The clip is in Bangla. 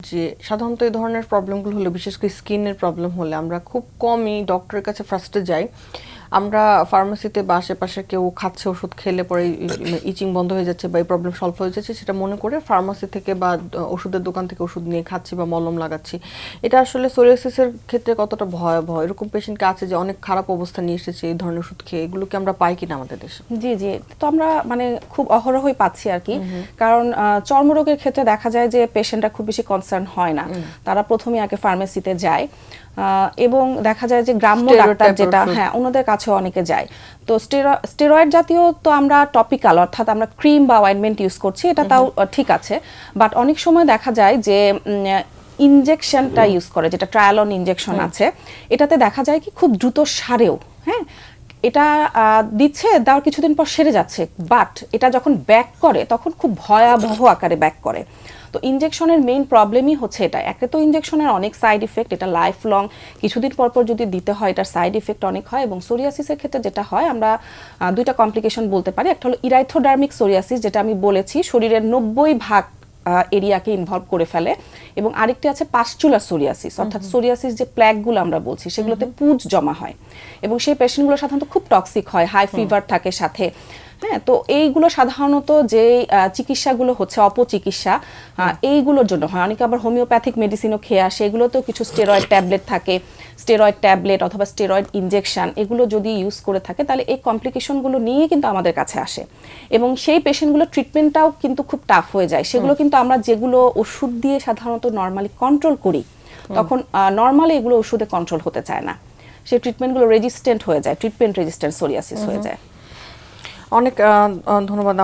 যে সাধারণত এই ধরনের প্রবলেমগুলো হলে, বিশেষ করে স্কিনের প্রবলেম হলে আমরা খুব কমই ডক্টরের কাছে ফার্স্টে যাই। আমরা ফার্মেসিতে বা আশেপাশে কেউ খাচ্ছে, ওষুধ খেলে পরে ইচিং বন্ধ হয়ে যাচ্ছে বা এই প্রবলেম সলভ হয়ে যাচ্ছে সেটা মনে করে ফার্মাসি থেকে বা ওষুধের দোকান থেকে ওষুধ নিয়ে খাচ্ছি বা মলম লাগাচ্ছি। এটা আসলে সোরিয়াসিসের ক্ষেত্রে কতটা ভয়াবহ? এরকম পেশেন্টকে আছে যে অনেক খারাপ অবস্থা নিয়ে এসেছে এই ধরনের ওষুধ খেয়ে, এগুলোকে আমরা পাই কিনা আমাদের দেশে? জি জি, তো আমরা মানে খুব অহরহই পাচ্ছি আর কি। কারণ চর্মরোগের ক্ষেত্রে দেখা যায় যে পেশেন্টরা খুব বেশি কনসার্ন হয় না, তারা প্রথমে আগে ফার্মেসিতে যায় এবং দেখা যায় যে গ্রাম্য ডাক্তার যেটা, হ্যাঁ, ওনাদের কাছে অনেকে যায়। তো স্টেরয়েড জাতীয় তো আমরা টপিক্যাল অর্থাৎ আমরা ক্রিম বা অয়েন্টমেন্ট ইউজ করছি, এটা তাও ঠিক আছে। বাট অনেক সময় দেখা যায় যে ইনজেকশনটা ইউজ করে, যেটা ট্রায়ালন ইনজেকশন আছে, এটাতে দেখা যায় কি খুব দ্রুত সারেও, হ্যাঁ, এটা দিচ্ছে, দেওয়ার কিছুদিন পর সেরে যাচ্ছে, বাট এটা যখন ব্যাক করে তখন খুব ভয়াবহ আকারে ব্যাক করে। তো ইনজেকশনের মেইন প্রবলেমই হচ্ছে এটা। একে তো ইনজেকশনের অনেক সাইড ইফেক্ট, এটা লাইফ লং, কিছুদিন পর পর যদি দিতে হয় এটার সাইড ইফেক্ট অনেক হয়। এবং সোরিয়াসিসের ক্ষেত্রে যেটা হয়, আমরা দুইটা কমপ্লিকেশন বলতে পারি। একটা হলো ইরাইথোডার্মিক সোরিয়াসিস, যেটা আমি বলেছি শরীরের 90% এরিয়াকে ইনভলভ করে ফেলে, এবং আরেকটি আছে পাস্চুলার সোরিয়াসিস, অর্থাৎ সোরিয়াসিস যে প্ল্যাকগুলো আমরা বলছি সেগুলোতে পুঁজ জমা হয়, এবং সেই পেশেন্টগুলো সাধারণত খুব টক্সিক হয়, হাই ফিভার থাকে সাথে। হ্যাঁ, তো এইগুলো সাধারণত যে চিকিৎসাগুলো হচ্ছে অপচিকিৎসা, এইগুলোর জন্য হয়। অনেকে আবার হোমিওপ্যাথিক মেডিসিনও খেয়ে আসে, এগুলোতেও কিছু স্টেরয়েড ট্যাবলেট থাকে, স্টেরয়েড ট্যাবলেট অথবা স্টেরয়েড ইনজেকশন, এগুলো যদি ইউজ করে থাকে তাহলে এই কমপ্লিকেশনগুলো নিয়ে কিন্তু আমাদের কাছে আসে, এবং সেই পেশেন্টগুলো ট্রিটমেন্টটাও কিন্তু খুব টাফ হয়ে যায়। সেগুলো কিন্তু আমরা যেগুলো ওষুধ দিয়ে সাধারণত নর্মালি কন্ট্রোল করি, তখন নর্মালি এগুলো ওষুধে কন্ট্রোল হতে চায় না, সেই ট্রিটমেন্টগুলো রেজিস্ট্যান্ট হয়ে যায়, ট্রিটমেন্ট রেজিস্ট্যান্ট সোরিয়াসিস হয়ে যায়। অনেক ধন্যবাদ।